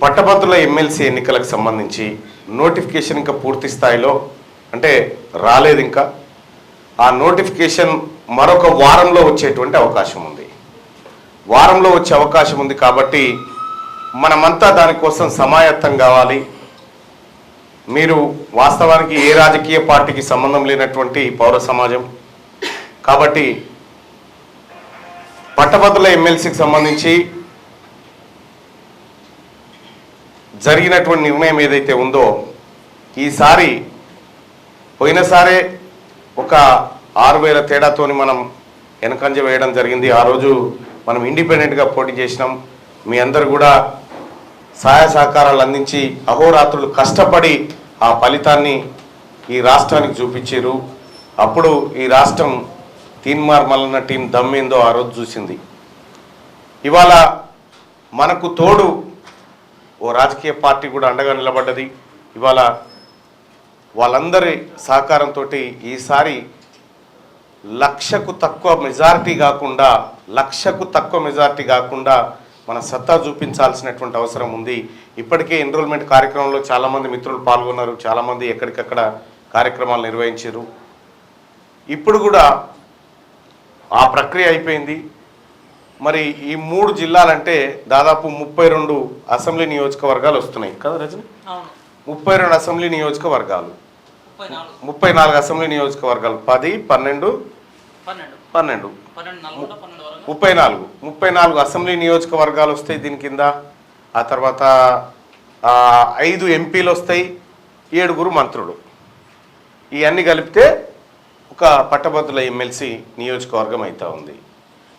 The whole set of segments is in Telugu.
పట్టభద్రుల ఎమ్మెల్సీ ఎన్నికలకు సంబంధించి నోటిఫికేషన్ ఇంకా పూర్తి స్థాయిలో అంటే రాలేదు. ఇంకా ఆ నోటిఫికేషన్ మరొక వారంలో వచ్చేటువంటి అవకాశం ఉంది. వారంలో వచ్చే అవకాశం ఉంది కాబట్టి మనమంతా దానికోసం సమాయత్తం కావాలి. మీరు వాస్తవానికి ఏ రాజకీయ పార్టీకి సంబంధం లేనటువంటి పౌర సమాజం కాబట్టి పట్టభద్రుల ఎమ్మెల్సీకి సంబంధించి జరిగినటువంటి నిర్ణయం ఏదైతే ఉందో ఈసారి పోయినసారే ఒక 6,000 తేడాతోని మనం వెనకంజ వేయడం జరిగింది. ఆ రోజు మనం ఇండిపెండెంట్గా పోటీ చేసినాం. మీ అందరు కూడా సహాయ సహకారాలు అందించి అహోరాత్రులు కష్టపడి ఆ ఫలితాన్ని ఈ రాష్ట్రానికి చూపించారు. అప్పుడు ఈ రాష్ట్రం తీన్మార్ మల్లన్న టీం దమ్మేందో ఆ రోజు చూసింది. ఇవాళ మనకు తోడు ఓ రాజకీయ పార్టీ కూడా అండగా నిలబడ్డది. ఇవాళ వాళ్ళందరి సహకారంతో ఈసారి లక్షకు తక్కువ మెజారిటీ కాకుండా మన సత్తా చూపించాల్సినటువంటి అవసరం ఉంది. ఇప్పటికే ఎన్రోల్మెంట్ కార్యక్రమంలో చాలామంది మిత్రులు పాల్గొన్నారు. చాలామంది ఎక్కడికక్కడ కార్యక్రమాలు నిర్వహించారు. ఇప్పుడు కూడా ఆ ప్రక్రియ అయిపోయింది. మరి ఈ 3 జిల్లాలంటే దాదాపు 32 అసెంబ్లీ నియోజకవర్గాలు వస్తున్నాయి కదా రజని? 32 అసెంబ్లీ నియోజకవర్గాలు, 34 అసెంబ్లీ నియోజకవర్గాలు, 10, 12, 34 అసెంబ్లీ నియోజకవర్గాలు వస్తాయి దీని కింద. ఆ తర్వాత 5 ఎంపీలు వస్తాయి, 7 మంత్రులు. ఇవన్నీ కలిపితే ఒక పట్టభద్రుల ఎమ్మెల్సీ నియోజకవర్గం అవుతా ఉంది.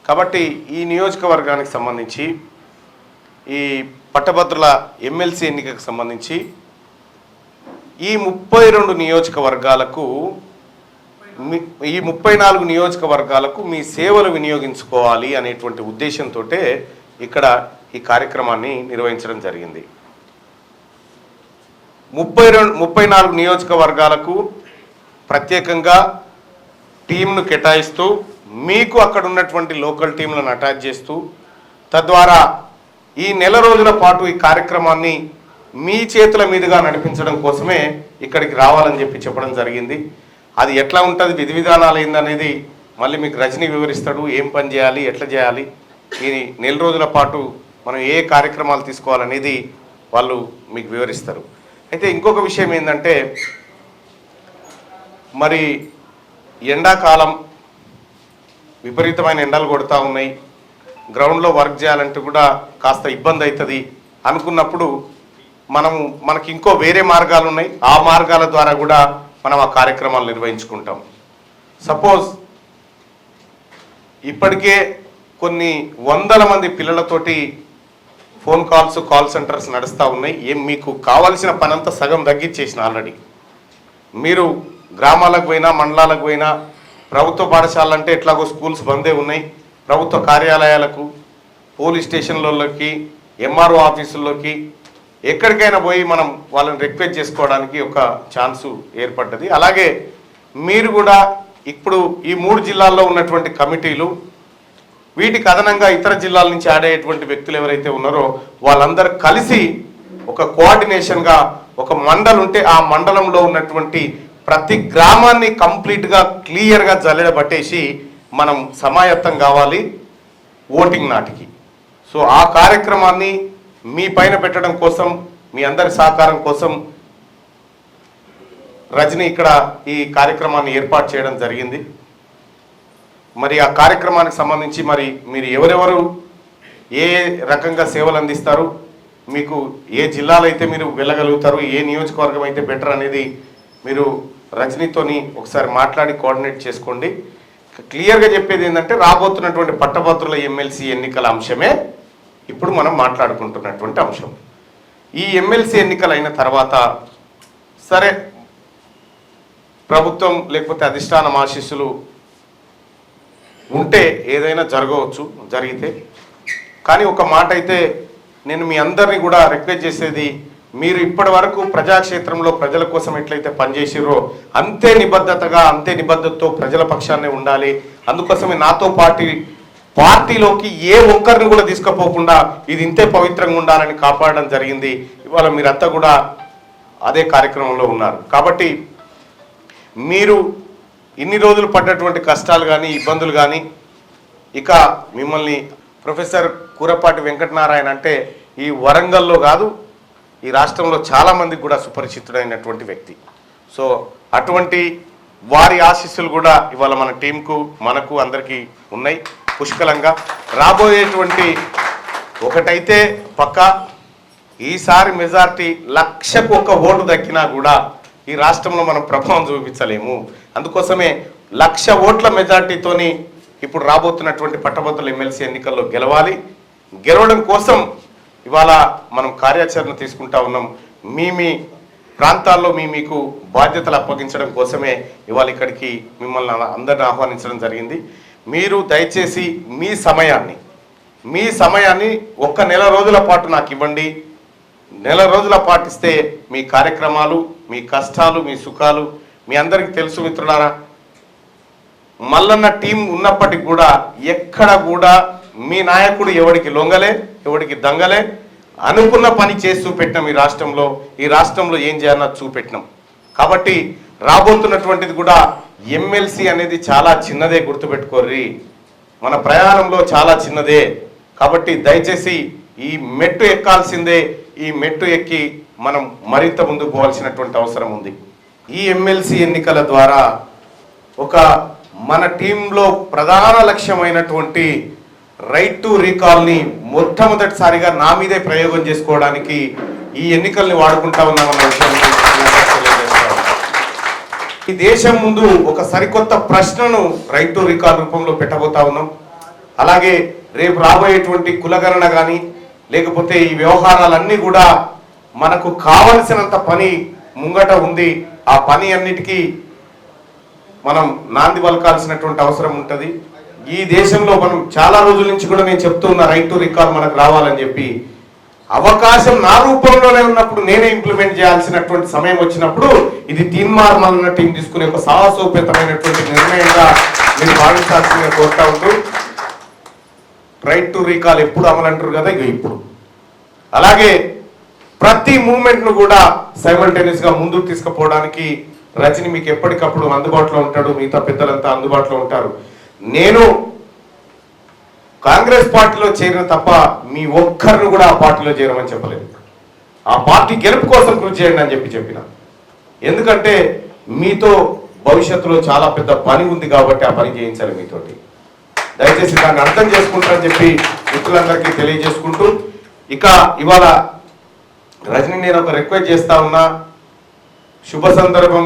కాబట్టి ఈ నియోజకవర్గానికి సంబంధించి ఈ పట్టభద్రుల ఎమ్మెల్సీ ఎన్నికకు సంబంధించి ఈ 32 నియోజకవర్గాలకు ఈ 34 నియోజకవర్గాలకు మీ సేవలు వినియోగించుకోవాలి అనేటువంటి ఉద్దేశంతో ఇక్కడ ఈ కార్యక్రమాన్ని నిర్వహించడం జరిగింది. 34 నియోజకవర్గాలకు ప్రత్యేకంగా టీంను కేటాయిస్తూ మీకు అక్కడ ఉన్నటువంటి లోకల్ టీంలను అటాచ్ చేస్తూ తద్వారా ఈ నెల రోజుల పాటు ఈ కార్యక్రమాన్ని మీ చేతుల మీదుగా నడిపించడం కోసమే ఇక్కడికి రావాలని చెప్పడం జరిగింది. అది ఎట్లా ఉంటుంది, విధి విధానాలు ఏందనేది మళ్ళీ మీకు రజనీ వివరిస్తాడు. ఏం పని చేయాలి, ఎట్లా చేయాలి, ఈ నెల రోజుల పాటు మనం ఏ కార్యక్రమాలు తీసుకోవాలనేది వాళ్ళు మీకు వివరిస్తారు. అయితే ఇంకొక విషయం ఏంటంటే మరి ఎండాకాలం విపరీతమైన ఎండలు కొడుతూ ఉన్నాయి. గ్రౌండ్లో వర్క్ చేయాలంటే కూడా కాస్త ఇబ్బంది అవుతుంది అనుకున్నప్పుడు మనకి ఇంకో వేరే మార్గాలు ఉన్నాయి. ఆ మార్గాల ద్వారా కూడా మనం ఆ కార్యక్రమాలు నిర్వహించుకుంటాం. సపోజ్ ఇప్పటికే కొన్ని వందల మంది పిల్లలతోటి ఫోన్ కాల్స్, కాల్ సెంటర్స్ నడుస్తూ ఉన్నాయి. మీకు కావాల్సిన పనంతా సగం తగ్గించేసిన ఆల్రెడీ. మీరు గ్రామాలకు పోయినా, మండలాలకు పోయినా, ప్రభుత్వ పాఠశాలలు అంటే ఎట్లాగో స్కూల్స్ బందే ఉన్నాయి. ప్రభుత్వ కార్యాలయాలకు, పోలీస్ స్టేషన్లలోకి, ఎంఆర్ఓ ఆఫీసుల్లోకి ఎక్కడికైనా పోయి మనం వాళ్ళని రిక్వెస్ట్ చేసుకోవడానికి ఒక ఛాన్సు ఏర్పడ్డది. అలాగే మీరు కూడా ఇప్పుడు ఈ 3 జిల్లాల్లో ఉన్నటువంటి కమిటీలు, వీటికి అదనంగా ఇతర జిల్లాల నుంచి ఆడేటువంటి వ్యక్తులు ఎవరైతే ఉన్నారో వాళ్ళందరూ కలిసి ఒక కోఆర్డినేషన్గా ఒక మండలం ఉంటే ఆ మండలంలో ఉన్నటువంటి ప్రతి గ్రామాన్ని కంప్లీట్గా క్లియర్గా జల్లెడబట్టేసి మనం సమాయత్తం కావాలి ఓటింగ్ నాటికి. సో ఆ కార్యక్రమాన్ని మీ పైన పెట్టడం కోసం, మీ అందరి సహకారం కోసం రజని ఇక్కడ ఈ కార్యక్రమాన్ని ఏర్పాటు చేయడం జరిగింది. మరి ఆ కార్యక్రమానికి సంబంధించి మరి మీరు ఎవరెవరు ఏ రకంగా సేవలు అందిస్తారు, మీకు ఏ జిల్లాలో అయితే మీరు వెళ్ళగలుగుతారు, ఏ నియోజకవర్గం అయితే బెటర్ అనేది మీరు రజనీతోని ఒకసారి మాట్లాడి కోఆర్డినేట్ చేసుకోండి. క్లియర్గా చెప్పేది ఏంటంటే రాబోతున్నటువంటి పట్టభద్రుల ఎమ్మెల్సీ ఎన్నికల అంశమే ఇప్పుడు మనం మాట్లాడుకుంటున్నటువంటి అంశం. ఈ ఎమ్మెల్సీ ఎన్నికలు అయిన తర్వాత సరే ప్రభుత్వం లేకపోతే అధిష్టానం ఆశీస్సులు ఉంటే ఏదైనా జరగవచ్చు, జరిగితే. కానీ ఒక మాట అయితే నేను మీ అందరినీ కూడా రిక్వెస్ట్ చేసేది, మీరు ఇప్పటి వరకు ప్రజాక్షేత్రంలో ప్రజల కోసం ఎట్లయితే పనిచేసిరో అంతే నిబద్ధతతో ప్రజల పక్షాన్నే ఉండాలి. అందుకోసమే నాతో పాటు పార్టీలోకి ఏ ఒక్కరిని కూడా తీసుకుపోకుండా ఇది ఇంతే పవిత్రంగా ఉండాలని కాపాడడం జరిగింది. ఇవాళ మీరంతా కూడా అదే కార్యక్రమంలో ఉన్నారు. కాబట్టి మీరు ఇన్ని రోజులు పడ్డటువంటి కష్టాలు కానీ ఇబ్బందులు కానీ ఇక మిమ్మల్ని ప్రొఫెసర్ కూరపాటి వెంకటనారాయణ అంటే ఈ వరంగల్లో కాదు ఈ రాష్ట్రంలో చాలామందికి కూడా సుపరిచితుడైనటువంటి వ్యక్తి. సో అటువంటి వారి ఆశీస్సులు కూడా ఇవాళ మన టీంకు మనకు అందరికీ ఉన్నాయి పుష్కలంగా. రాబోయేటువంటి ఒకటైతే పక్కా ఈసారి మెజార్టీ 1,00,000 ఓటు దక్కినా కూడా ఈ రాష్ట్రంలో మనం ప్రభావం చూపించలేము. అందుకోసమే 1,00,000 ఓట్ల మెజార్టీతోని ఇప్పుడు రాబోతున్నటువంటి పట్టభద్రుల ఎమ్మెల్సీ ఎన్నికల్లో గెలవాలి. గెలవడం కోసం ఇవాళ మనం కార్యాచరణ తీసుకుంటా ఉన్నాం. మీ ప్రాంతాల్లో మీకు బాధ్యతలు అప్పగించడం కోసమే ఇవాళ ఇక్కడికి మిమ్మల్ని అందరిని ఆహ్వానించడం జరిగింది. మీరు దయచేసి మీ సమయాన్ని 1 నెల రోజుల పాటు నాకు ఇవ్వండి. నెల రోజుల పాటిస్తే మీ కార్యక్రమాలు, మీ కష్టాలు, మీ సుఖాలు మీ అందరికీ తెలుసు మిత్రులారా. మల్లన్న టీం ఉన్నప్పటికీ కూడా ఎక్కడ కూడా మీ నాయకుడు ఎవడికి లొంగలే, ఎవడికి దంగలే, అనుకున్న పని చేసి చూపెట్టినాం. ఈ రాష్ట్రంలో ఏం చేయాలన్నా చూపెట్టినాం. కాబట్టి రాబోతున్నటువంటిది కూడా ఎమ్మెల్సీ అనేది చాలా చిన్నదే, గుర్తుపెట్టుకోర్రి. మన ప్రయాణంలో చాలా చిన్నదే. కాబట్టి దయచేసి ఈ మెట్టు ఎక్కాల్సిందే. ఈ మెట్టు ఎక్కి మనం మరింత ముందుకు పోవాల్సినటువంటి అవసరం ఉంది. ఈ ఎమ్మెల్సీ ఎన్నికల ద్వారా మన టీంలో ప్రధాన లక్ష్యమైనటువంటి రైట్ టు రీకాల్ని మొట్టమొదటిసారిగా నా మీదే ప్రయోగం చేసుకోవడానికి ఈ ఎన్నికల్ని వాడుకుంటా ఉన్నామన్న విషయాన్ని ఈ దేశం ముందు ఒక సరికొత్త ప్రశ్నను రైట్ టు రీకాల్ రూపంలో పెట్టబోతా ఉన్నాం. అలాగే రేపు రాబోయేటువంటి కులగణన కానీ లేకపోతే ఈ వ్యవహారాలన్నీ కూడా మనకు కావలసినంత పని ముంగట ఉంది. ఆ పని అన్నిటికీ మనం నాంది పలకాల్సినటువంటి అవసరం ఉంటుంది. ఈ దేశంలో మనం చాలా రోజుల నుంచి కూడా నేను చెప్తూ ఉన్న రైట్ టు రీకాల్ మనకు రావాలని చెప్పి అవకాశం నా రూపంలోనే ఉన్నప్పుడు నేనే ఇంప్లిమెంట్ చేయాల్సినటువంటి సమయం వచ్చినప్పుడు ఇది తీన్మార్ మల్లన్న టీం తీసుకునే ఒక సాహసోపేతమైనటువంటి నిర్ణయంగా మీరు భావించాల్సిందిగా కోరుతా ఉంటూ రైట్ టు రీకాల్ ఎప్పుడు అమలు అంటారు కదా, ఇప్పుడు అలాగే ప్రతి మూమెంట్ను కూడా సైమల్టేనియస్గా ముందుకు తీసుకుపోవడానికి రజని మీకు ఎప్పటికప్పుడు అందుబాటులో ఉంటాడు. మిగతా పెద్దలంతా అందుబాటులో ఉంటారు. నేను కాంగ్రెస్ పార్టీలో చేరిన తప్ప మీ ఒక్కరిని కూడా ఆ పార్టీలో చేరమని చెప్పలేదు. ఆ పార్టీ గెలుపు కోసం కృషి చేయండి అని చెప్పిన. ఎందుకంటే మీతో భవిష్యత్తులో చాలా పెద్ద పని ఉంది కాబట్టి ఆ పని చేయించాలి మీతోటి. దయచేసి దాన్ని అర్థం చేసుకుంటారని చెప్పి మిత్రులందరికీ తెలియజేసుకుంటూ ఇక ఇవాళ రజని నేను ఒక రిక్వెస్ట్ చేస్తా ఉన్నా. శుభ సందర్భం,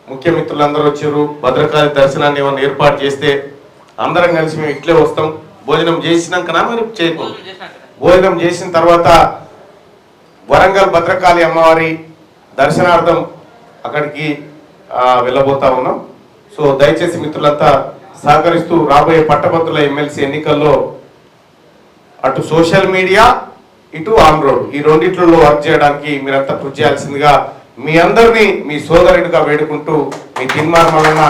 ముఖ్య మిత్రులందరూ వచ్చారు. భద్రకాళి దర్శనాన్ని ఏమైనా ఏర్పాటు చేస్తే అందరం కలిసి మేము ఇట్లే వస్తాం. భోజనం చేసినాకనా మరి చేయకూడదు. భోజనం చేసిన తర్వాత వరంగల్ భద్రకాళి అమ్మవారి దర్శనార్థం అక్కడికి వెళ్ళబోతా ఉన్నాం. సో దయచేసి మిత్రులంతా సహకరిస్తూ రాబోయే పట్టభద్రుల ఎమ్మెల్సీ ఎన్నికల్లో అటు సోషల్ మీడియా ఇటు ఆన్ రోడ్ ఈ రెండిట్లలో వర్క్ చేయడానికి మీరంతా కృషి చేయాల్సిందిగా మీ అందరినీ మీ సోదరుడిగా వేడుకుంటూ మీ తీన్మార్ మల్లన్న